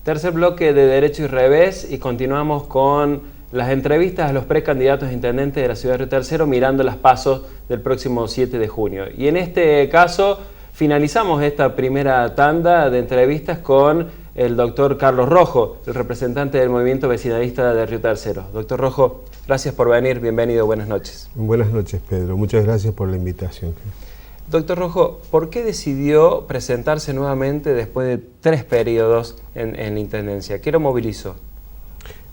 Tercer bloque de Derecho y Revés y continuamos con las entrevistas a los precandidatos a intendentes de la ciudad de Río Tercero mirando las PASO del próximo 7 de junio. Y en este caso finalizamos esta primera tanda de entrevistas con el doctor Carlos Rojo, el representante del movimiento vecinalista de Río Tercero. Doctor Rojo, gracias por venir, bienvenido, buenas noches. Buenas noches, Pedro, muchas gracias por la invitación. Doctor Rojo, ¿por qué decidió presentarse nuevamente después de 3 periodos en la Intendencia? ¿Qué lo movilizó?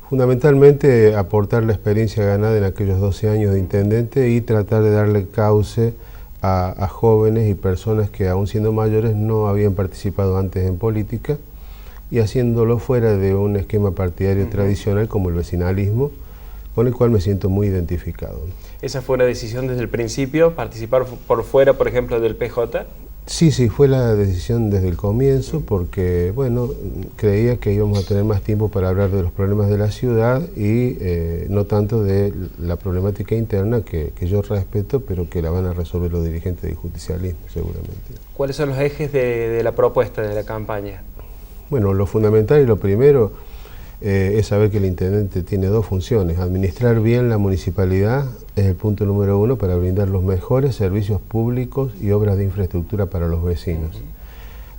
Fundamentalmente aportar la experiencia ganada en aquellos 12 años de intendente y tratar de darle cauce a jóvenes y personas que aún siendo mayores no habían participado antes en política y haciéndolo fuera de un esquema partidario tradicional como el vecinalismo, con el cual me siento muy identificado. ¿Esa fue una decisión desde el principio, participar por fuera, por ejemplo, del PJ? Sí, fue la decisión desde el comienzo porque, bueno, creía que íbamos a tener más tiempo para hablar de los problemas de la ciudad y no tanto de la problemática interna que yo respeto, pero que la van a resolver los dirigentes del justicialismo, seguramente. ¿Cuáles son los ejes de la propuesta de la campaña? Bueno, lo fundamental y lo primero es saber que el intendente tiene 2 funciones. Administrar bien la municipalidad es el punto número 1 para brindar los mejores servicios públicos y obras de infraestructura para los vecinos.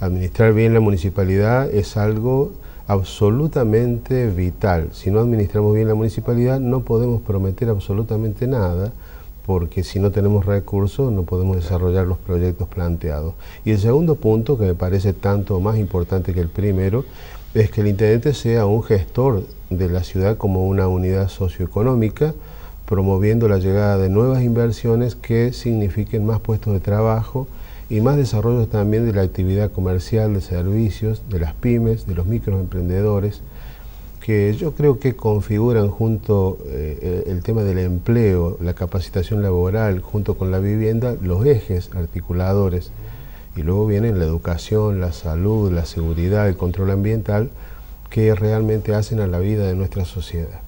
Administrar bien la municipalidad es algo absolutamente vital. Si no administramos bien la municipalidad no podemos prometer absolutamente nada, porque si no tenemos recursos no podemos desarrollar los proyectos planteados. Y el segundo punto, que me parece tanto más importante que el primero, es que el intendente sea un gestor de la ciudad como una unidad socioeconómica, promoviendo la llegada de nuevas inversiones que signifiquen más puestos de trabajo y más desarrollo también de la actividad comercial, de servicios, de las pymes, de los microemprendedores, que yo creo que configuran junto el tema del empleo, la capacitación laboral, junto con la vivienda, los ejes articuladores. Y luego vienen la educación, la salud, la seguridad, el control ambiental, que realmente hacen a la vida de nuestra sociedad.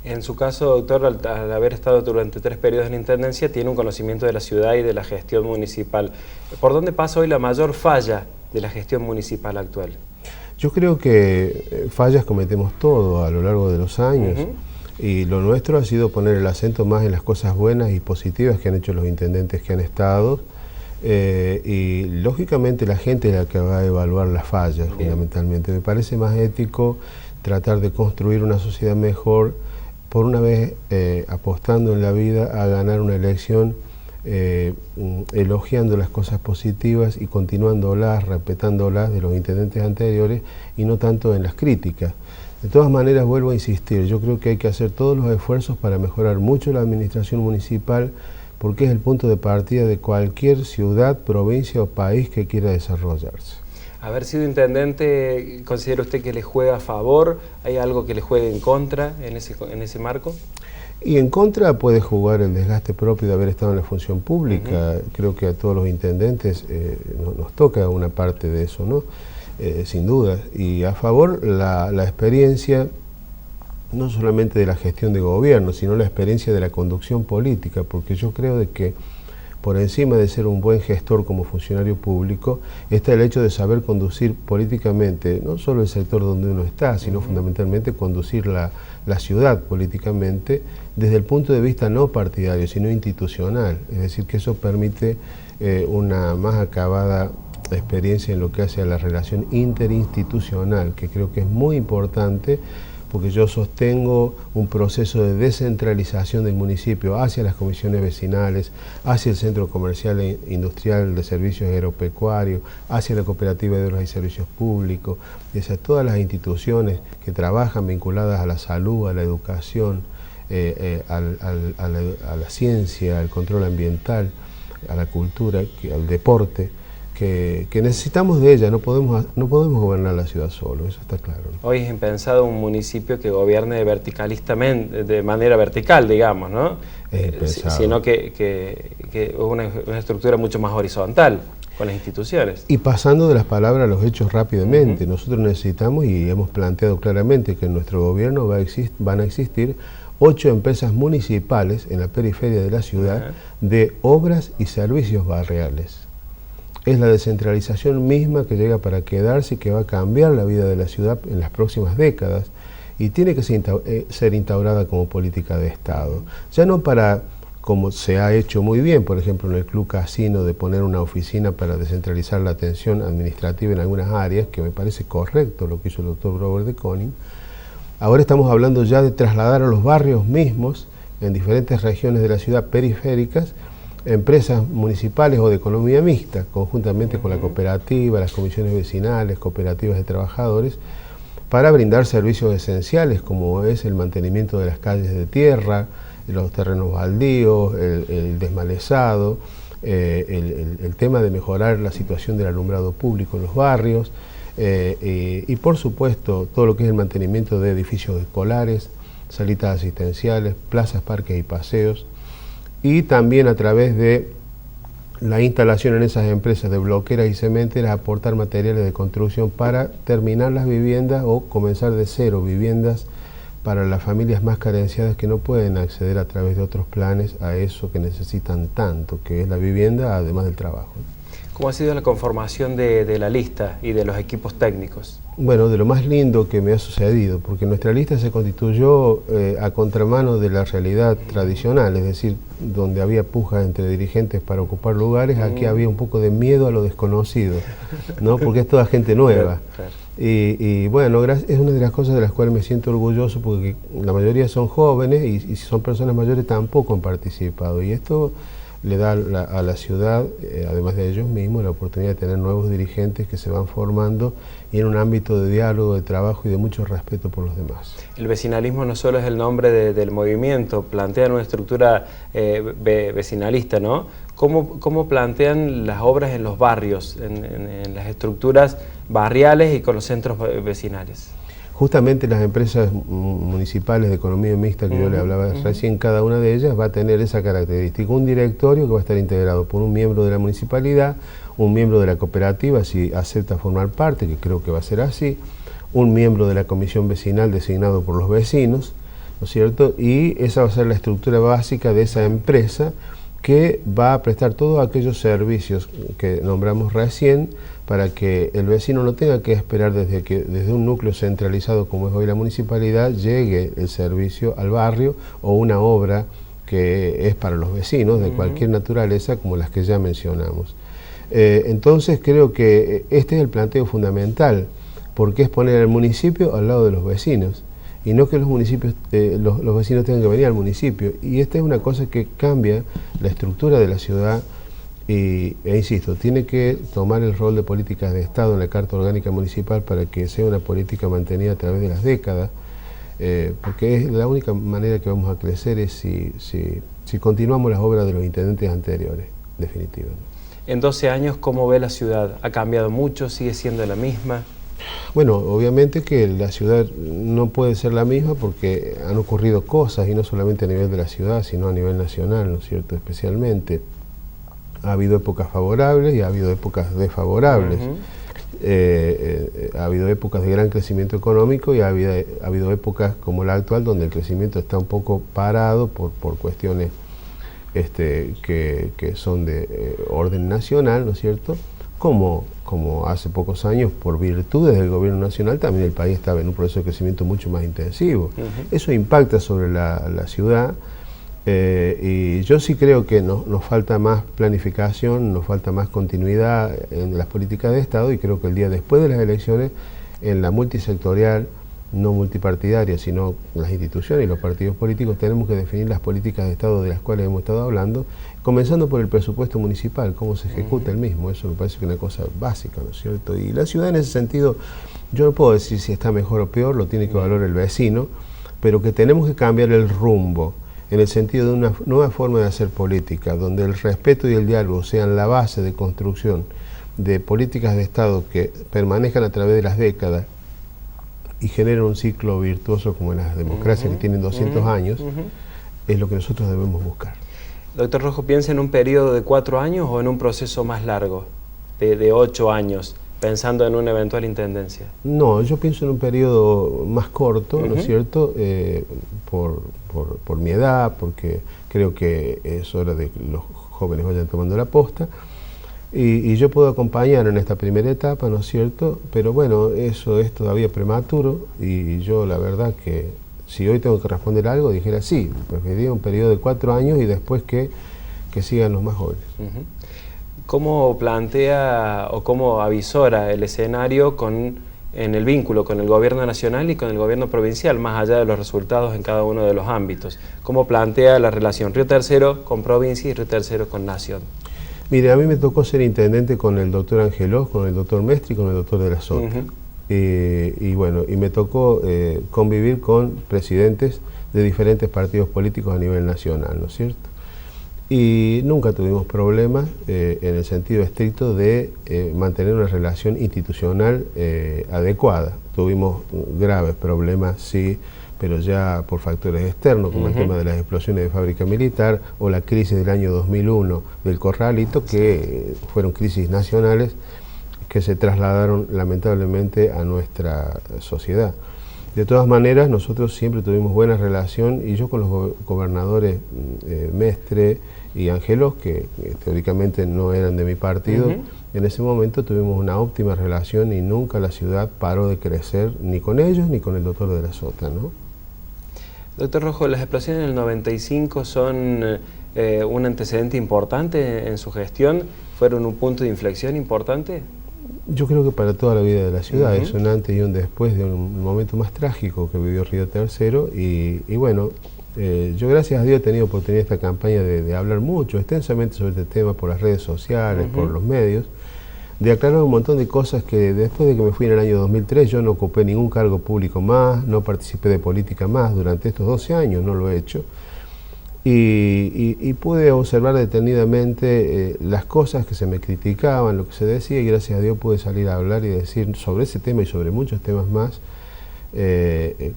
En su caso, doctor, al haber estado durante 3 periodos en la Intendencia, tiene un conocimiento de la ciudad y de la gestión municipal. ¿Por dónde pasa hoy la mayor falla de la gestión municipal actual? Yo creo que fallas cometemos todos a lo largo de los años. Y lo nuestro ha sido poner el acento más en las cosas buenas y positivas que han hecho los intendentes que han estado. Y lógicamente la gente es la que va a evaluar las fallas. Bien. Fundamentalmente. Me parece más ético tratar de construir una sociedad mejor, por una vez apostando en la vida a ganar una elección, elogiando las cosas positivas y continuándolas, respetándolas de los intendentes anteriores y no tanto en las críticas. De todas maneras, vuelvo a insistir, yo creo que hay que hacer todos los esfuerzos para mejorar mucho la administración municipal, porque es el punto de partida de cualquier ciudad, provincia o país que quiera desarrollarse. Haber sido intendente, ¿considera usted que le juega a favor? ¿Hay algo que le juegue en contra en ese marco? Y en contra puede jugar el desgaste propio de haber estado en la función pública. Creo que a todos los intendentes nos toca una parte de eso, ¿no? Sin duda. Y a favor la experiencia, no solamente de la gestión de gobierno, sino la experiencia de la conducción política, porque yo creo de que por encima de ser un buen gestor como funcionario público, está el hecho de saber conducir políticamente, no solo el sector donde uno está, sino fundamentalmente conducir la ciudad políticamente desde el punto de vista no partidario, sino institucional. Es decir, que eso permite una más acabada experiencia en lo que hace a la relación interinstitucional, que creo que es muy importante, porque yo sostengo un proceso de descentralización del municipio hacia las comisiones vecinales, hacia el centro comercial e industrial de servicios agropecuarios, hacia la cooperativa de obras y servicios públicos, hacia todas las instituciones que trabajan vinculadas a la salud, a la educación, a la ciencia, al control ambiental, a la cultura, al deporte. Que necesitamos de ella, no podemos gobernar la ciudad solo, eso está claro, ¿no? Hoy es impensado un municipio que gobierne verticalistamente, de manera vertical, digamos, ¿no? Sino que una estructura mucho más horizontal con las instituciones. Y pasando de las palabras a los hechos rápidamente, nosotros necesitamos, y hemos planteado claramente que en nuestro gobierno van a existir 8 empresas municipales en la periferia de la ciudad de obras y servicios barriales. es la descentralización misma que llega para quedarse y que va a cambiar la vida de la ciudad en las próximas décadas y tiene que ser instaurada como política de Estado. Ya no para, como se ha hecho muy bien, por ejemplo en el Club Casino, de poner una oficina para descentralizar la atención administrativa en algunas áreas, que me parece correcto lo que hizo el doctor Robert de Koning. Ahora estamos hablando ya de trasladar a los barrios mismos, en diferentes regiones de la ciudad periféricas, empresas municipales o de economía mixta, conjuntamente con la cooperativa, las comisiones vecinales, cooperativas de trabajadores, para brindar servicios esenciales como es el mantenimiento de las calles de tierra, los terrenos baldíos, el desmalezado, el tema de mejorar la situación del alumbrado público en los barrios, y por supuesto todo lo que es el mantenimiento de edificios escolares, salitas asistenciales, plazas, parques y paseos, y también a través de la instalación en esas empresas de bloqueras y cementeras, aportar materiales de construcción para terminar las viviendas o comenzar de cero viviendas para las familias más carenciadas que no pueden acceder a través de otros planes a eso que necesitan tanto, que es la vivienda además del trabajo. ¿Cómo ha sido la conformación de la lista y de los equipos técnicos? Bueno, de lo más lindo que me ha sucedido, porque nuestra lista se constituyó a contramano de la realidad tradicional, es decir, donde había pujas entre dirigentes para ocupar lugares, aquí había un poco de miedo a lo desconocido, ¿no? Porque es toda gente nueva. Claro. Y bueno, es una de las cosas de las cuales me siento orgulloso, porque la mayoría son jóvenes y si son personas mayores tampoco han participado, y esto le da a la ciudad, además de ellos mismos, la oportunidad de tener nuevos dirigentes que se van formando y en un ámbito de diálogo, de trabajo y de mucho respeto por los demás. El vecinalismo no solo es el nombre del movimiento, plantean una estructura vecinalista, ¿no? ¿Cómo plantean las obras en los barrios, en las estructuras barriales y con los centros vecinales? Justamente las empresas municipales de economía mixta que yo le hablaba recién, cada una de ellas va a tener esa característica, un directorio que va a estar integrado por un miembro de la municipalidad, un miembro de la cooperativa si acepta formar parte, que creo que va a ser así, un miembro de la comisión vecinal designado por los vecinos, ¿no es cierto? Y esa va a ser la estructura básica de esa empresa que va a prestar todos aquellos servicios que nombramos recién para que el vecino no tenga que esperar desde un núcleo centralizado como es hoy la municipalidad llegue el servicio al barrio o una obra que es para los vecinos de cualquier naturaleza como las que ya mencionamos. Entonces creo que este es el planteo fundamental, porque es poner al municipio al lado de los vecinos y no que los municipios, los vecinos tengan que venir al municipio. Y esta es una cosa que cambia la estructura de la ciudad e insisto, tiene que tomar el rol de políticas de Estado en la Carta Orgánica Municipal para que sea una política mantenida a través de las décadas, porque es la única manera que vamos a crecer es si continuamos las obras de los intendentes anteriores, definitivamente. En 12 años, ¿cómo ve la ciudad? ¿Ha cambiado mucho? ¿Sigue siendo la misma? Bueno, obviamente que la ciudad no puede ser la misma porque han ocurrido cosas, y no solamente a nivel de la ciudad, sino a nivel nacional, ¿no es cierto?, especialmente. Ha habido épocas favorables y ha habido épocas desfavorables. Ha habido épocas de gran crecimiento económico y ha habido épocas como la actual donde el crecimiento está un poco parado por cuestiones que son de orden nacional, ¿no es cierto? Como hace pocos años, por virtudes del gobierno nacional, también el país estaba en un proceso de crecimiento mucho más intensivo. Eso impacta sobre la ciudad, y yo sí creo que nos falta más planificación, nos falta más continuidad en las políticas de Estado, y creo que el día después de las elecciones, en la multisectorial, no multipartidaria, sino las instituciones y los partidos políticos, tenemos que definir las políticas de Estado de las cuales hemos estado hablando, comenzando por el presupuesto municipal, cómo se ejecuta el mismo. Eso me parece que es una cosa básica, ¿no es cierto? Y la ciudad en ese sentido, yo no puedo decir si está mejor o peor, lo tiene que valorar el vecino, pero que tenemos que cambiar el rumbo, en el sentido de una nueva forma de hacer política, donde el respeto y el diálogo sean la base de construcción de políticas de Estado que permanezcan a través de las décadas y generen un ciclo virtuoso como en las democracias que tienen 200 años, es lo que nosotros debemos buscar. Doctor Rojo, ¿piensa en un periodo de 4 años o en un proceso más largo, de 8 años, pensando en una eventual intendencia? No, yo pienso en un periodo más corto, ¿no es cierto?, por mi edad, porque creo que es hora de que los jóvenes vayan tomando la posta, y yo puedo acompañar en esta primera etapa, ¿no es cierto? Pero bueno, eso es todavía prematuro y yo la verdad que si hoy tengo que responder algo, dijera sí, preferiría un periodo de 4 años y después que sigan los más jóvenes. ¿Cómo plantea o cómo avisora el escenario en el vínculo con el gobierno nacional y con el gobierno provincial, más allá de los resultados en cada uno de los ámbitos? ¿Cómo plantea la relación Río Tercero con provincia y Río Tercero con nación? Mire, a mí me tocó ser intendente con el doctor Angelós, con el doctor Mestre y con el doctor de la Sota. Y bueno, y me tocó convivir con presidentes de diferentes partidos políticos a nivel nacional, ¿no es cierto? Y nunca tuvimos problemas en el sentido estricto de mantener una relación institucional adecuada. Tuvimos graves problemas, sí, pero ya por factores externos, como el tema de las explosiones de fábrica militar o la crisis del año 2001 del Corralito, que fueron crisis nacionales que se trasladaron lamentablemente a nuestra sociedad. De todas maneras, nosotros siempre tuvimos buena relación y yo con los gobernadores Mestre y Angelós, que teóricamente no eran de mi partido, en ese momento tuvimos una óptima relación y nunca la ciudad paró de crecer, ni con ellos ni con el doctor de la Sota, ¿no? Doctor Rojo, las explosiones del 95 son un antecedente importante en su gestión, ¿fueron un punto de inflexión importante? Yo creo que para toda la vida de la ciudad, es un antes y un después de un momento más trágico que vivió Río Tercero y bueno, yo gracias a Dios he tenido oportunidad esta campaña de hablar mucho, extensamente sobre este tema por las redes sociales, por los medios, de aclarar un montón de cosas que después de que me fui en el año 2003 yo no ocupé ningún cargo público más, no participé de política más, durante estos 12 años no lo he hecho. Y pude observar detenidamente las cosas que se me criticaban, lo que se decía, y gracias a Dios pude salir a hablar y decir sobre ese tema y sobre muchos temas más,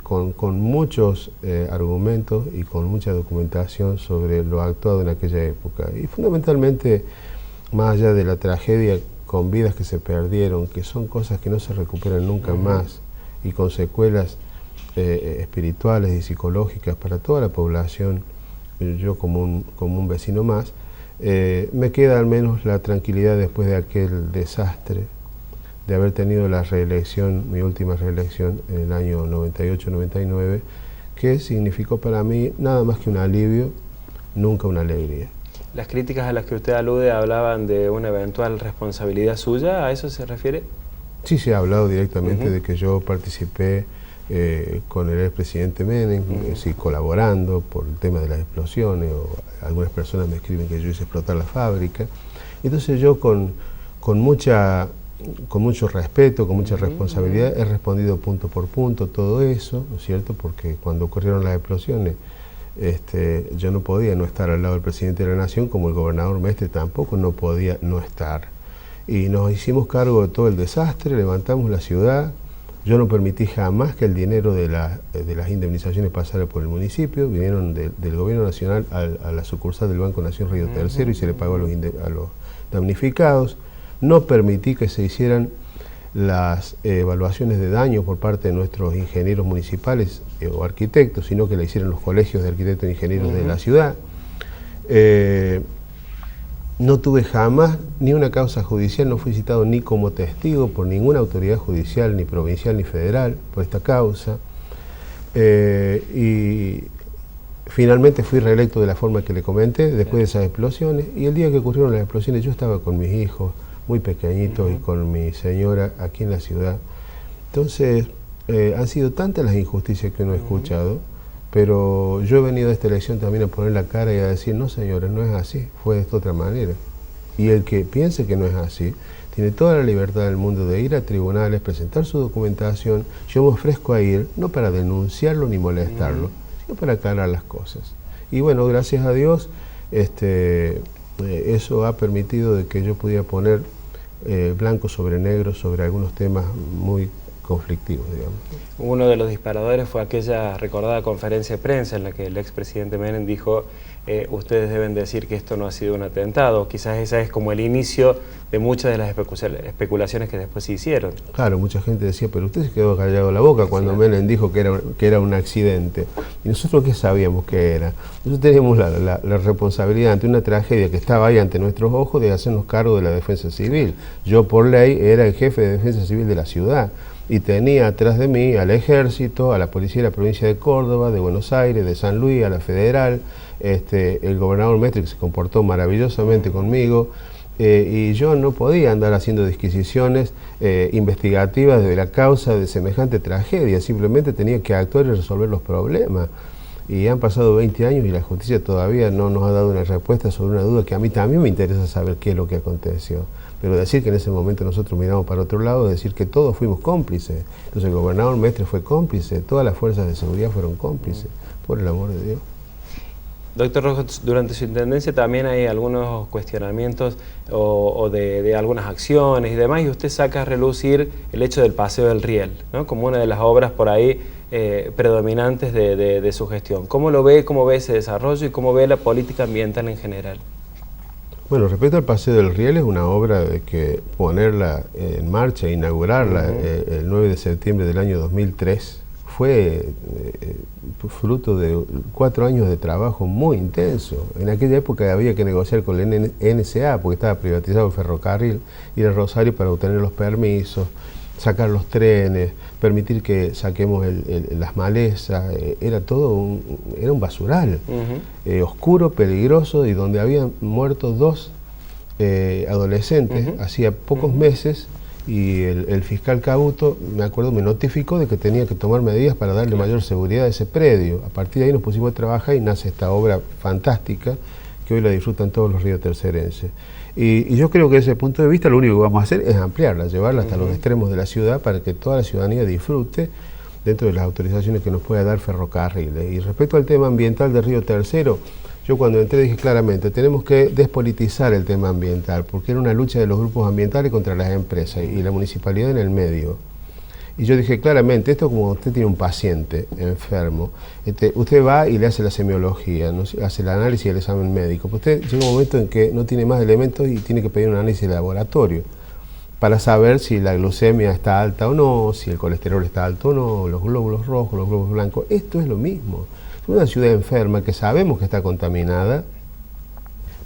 con muchos argumentos y con mucha documentación sobre lo actuado en aquella época. Y fundamentalmente, más allá de la tragedia con vidas que se perdieron, que son cosas que no se recuperan nunca más, y con secuelas espirituales y psicológicas para toda la población, yo como un vecino más, me queda al menos la tranquilidad después de aquel desastre, de haber tenido la reelección, mi última reelección en el año 98-99, que significó para mí nada más que un alivio, nunca una alegría. Las críticas a las que usted alude hablaban de una eventual responsabilidad suya, ¿a eso se refiere? Sí, se ha hablado directamente de que yo participé con el expresidente Menem, sí, colaborando por el tema de las explosiones, o algunas personas me escriben que yo hice explotar la fábrica. Entonces yo con mucho respeto, con mucha responsabilidad, he respondido punto por punto todo eso, ¿no es cierto? Porque cuando ocurrieron las explosiones, yo no podía no estar al lado del presidente de la Nación, como el gobernador Mestre tampoco no podía no estar. Y nos hicimos cargo de todo el desastre, levantamos la ciudad. Yo no permití jamás que el dinero de las indemnizaciones pasara por el municipio, vinieron del gobierno nacional a la sucursal del Banco Nación Río Tercero y se le pagó a los damnificados. No permití que se hicieran las evaluaciones de daño por parte de nuestros ingenieros municipales o arquitectos, sino que la hicieron los colegios de arquitectos e ingenieros de la ciudad. No tuve jamás ni una causa judicial, no fui citado ni como testigo por ninguna autoridad judicial, ni provincial ni federal, por esta causa. Y finalmente fui reelecto de la forma que le comenté, después de esas explosiones, y el día que ocurrieron las explosiones yo estaba con mis hijos, muy pequeñitos, y con mi señora aquí en la ciudad. Entonces, han sido tantas las injusticias que uno ha escuchado, pero yo he venido a esta elección también a poner la cara y a decir, no señores, no es así, fue de esta otra manera. Y el que piense que no es así, tiene toda la libertad del mundo de ir a tribunales, presentar su documentación. Yo me ofrezco a ir, no para denunciarlo ni molestarlo, sino para aclarar las cosas. Y bueno, gracias a Dios, eso ha permitido de que yo pudiera poner blanco sobre negro sobre algunos temas muy conflictivos, digamos. Uno de los disparadores fue aquella recordada conferencia de prensa en la que el expresidente Menem dijo: ustedes deben decir que esto no ha sido un atentado. Quizás esa es como el inicio de muchas de las especulaciones que después se hicieron. Claro, mucha gente decía, pero usted se quedó callado la boca cuando Menem dijo que era un accidente. ¿Y nosotros qué sabíamos que era? Nosotros teníamos la responsabilidad ante una tragedia que estaba ahí ante nuestros ojos de hacernos cargo de la defensa civil. Yo por ley era el jefe de defensa civil de la ciudad y tenía atrás de mí al ejército, a la policía de la provincia de Córdoba, de Buenos Aires, de San Luis, a la federal, el gobernador Mestre, que se comportó maravillosamente conmigo, y yo no podía andar haciendo disquisiciones investigativas de la causa de semejante tragedia, simplemente tenía que actuar y resolver los problemas. Y han pasado 20 años y la justicia todavía no nos ha dado una respuesta sobre una duda que a mí también me interesa saber qué es lo que aconteció. Pero decir que en ese momento nosotros miramos para otro lado, decir que todos fuimos cómplices. Entonces el gobernador Mestre fue cómplice, todas las fuerzas de seguridad fueron cómplices, por el amor de Dios. Doctor Rojas, durante su intendencia también hay algunos cuestionamientos o de algunas acciones y demás, y usted saca a relucir el hecho del Paseo del Riel, ¿no?, como una de las obras por ahí predominantes de su gestión. ¿Cómo lo ve, cómo ve ese desarrollo y cómo ve la política ambiental en general? Bueno, respecto al Paseo del Riel, es una obra de que ponerla en marcha, inaugurarla el 9 de septiembre del año 2003, fue fruto de 4 años de trabajo muy intenso. En aquella época había que negociar con el NSA porque estaba privatizado el ferrocarril, ir a Rosario para obtener los permisos, sacar los trenes, permitir que saquemos las malezas. Era todo un basural, oscuro, peligroso, y donde habían muerto 2 adolescentes hacía pocos meses. Y el fiscal Cabuto, me acuerdo, me notificó de que tenía que tomar medidas para darle mayor seguridad a ese predio. A partir de ahí nos pusimos a trabajar y nace esta obra fantástica que hoy la disfrutan todos los riotercerenses. Y yo creo que desde ese punto de vista lo único que vamos a hacer es ampliarla, llevarla hasta los extremos de la ciudad para que toda la ciudadanía disfrute dentro de las autorizaciones que nos pueda dar Ferrocarriles. Y respecto al tema ambiental de Río Tercero, yo cuando entré dije claramente, tenemos que despolitizar el tema ambiental, porque era una lucha de los grupos ambientales contra las empresas y la municipalidad en el medio. Y yo dije claramente, esto como usted tiene un paciente enfermo, usted va y le hace la semiología, ¿no?, hace el análisis y el examen médico. Pues usted llega un momento en que no tiene más elementos y tiene que pedir un análisis de laboratorio para saber si la glucemia está alta o no, si el colesterol está alto o no, los glóbulos rojos, los glóbulos blancos. Esto es lo mismo. Es una ciudad enferma que sabemos que está contaminada,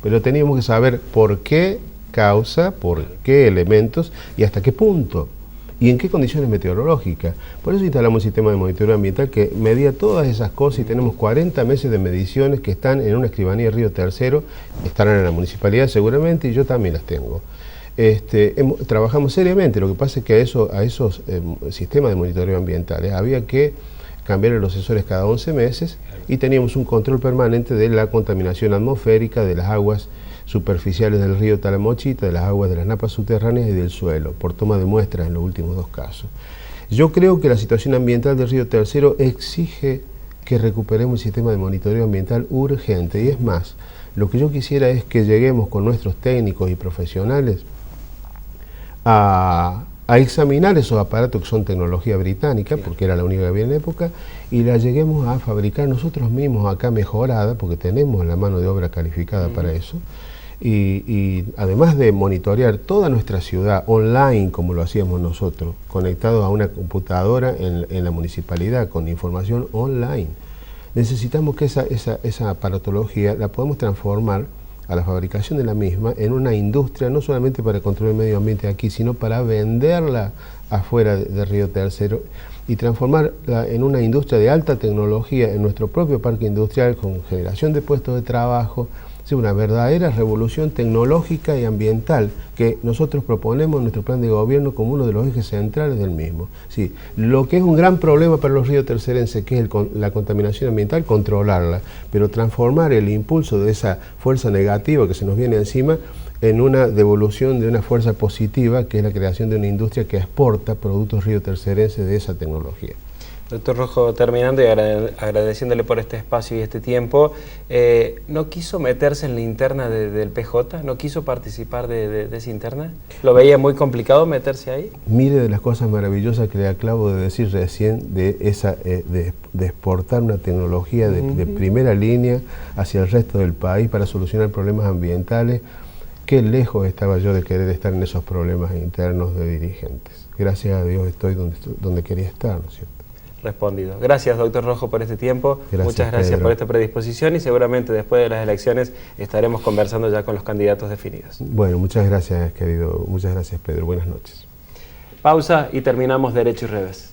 pero teníamos que saber por qué causa, por qué elementos y hasta qué punto y en qué condiciones meteorológicas. Por eso instalamos un sistema de monitoreo ambiental que medía todas esas cosas y tenemos 40 meses de mediciones que están en una escribanía de Río Tercero, estarán en la municipalidad seguramente y yo también las tengo. Trabajamos seriamente, lo que pasa es que a esos sistemas de monitoreo ambientales había que cambiar los sensores cada 11 meses y teníamos un control permanente de la contaminación atmosférica, de las aguas superficiales del río Talamochita, de las aguas de las napas subterráneas y del suelo, por toma de muestras en los últimos 2 casos. Yo creo que la situación ambiental del Río Tercero exige que recuperemos el sistema de monitoreo ambiental urgente, y es más, lo que yo quisiera es que lleguemos con nuestros técnicos y profesionales a examinar esos aparatos que son tecnología británica, porque era la única que había en la época, y la lleguemos a fabricar nosotros mismos acá mejorada, porque tenemos la mano de obra calificada para eso, y además de monitorear toda nuestra ciudad online, como lo hacíamos nosotros, conectados a una computadora en la municipalidad, con información online, necesitamos que esa aparatología la podamos transformar a la fabricación de la misma en una industria, no solamente para controlar el medio ambiente aquí, sino para venderla afuera de Río Tercero y transformarla en una industria de alta tecnología en nuestro propio parque industrial con generación de puestos de trabajo. Es una verdadera revolución tecnológica y ambiental que nosotros proponemos en nuestro plan de gobierno como uno de los ejes centrales del mismo. Sí, lo que es un gran problema para los ríos tercerenses, que es la contaminación ambiental, controlarla, pero transformar el impulso de esa fuerza negativa que se nos viene encima en una devolución de una fuerza positiva, que es la creación de una industria que exporta productos río tercerenses de esa tecnología. Doctor Rojo, terminando y agradeciéndole por este espacio y este tiempo, ¿no quiso meterse en la interna del PJ? ¿No quiso participar de esa interna? ¿Lo veía muy complicado meterse ahí? Mire de las cosas maravillosas que le acabo de decir recién, de exportar una tecnología de primera línea hacia el resto del país para solucionar problemas ambientales. Qué lejos estaba yo de querer estar en esos problemas internos de dirigentes. Gracias a Dios estoy donde quería estar, ¿no es cierto? Respondido. Gracias, doctor Rojo, por este tiempo. Muchas gracias, Pedro, por esta predisposición y seguramente después de las elecciones estaremos conversando ya con los candidatos definidos. Bueno, muchas gracias, querido. Muchas gracias, Pedro. Buenas noches. Pausa y terminamos Derecho y Revés.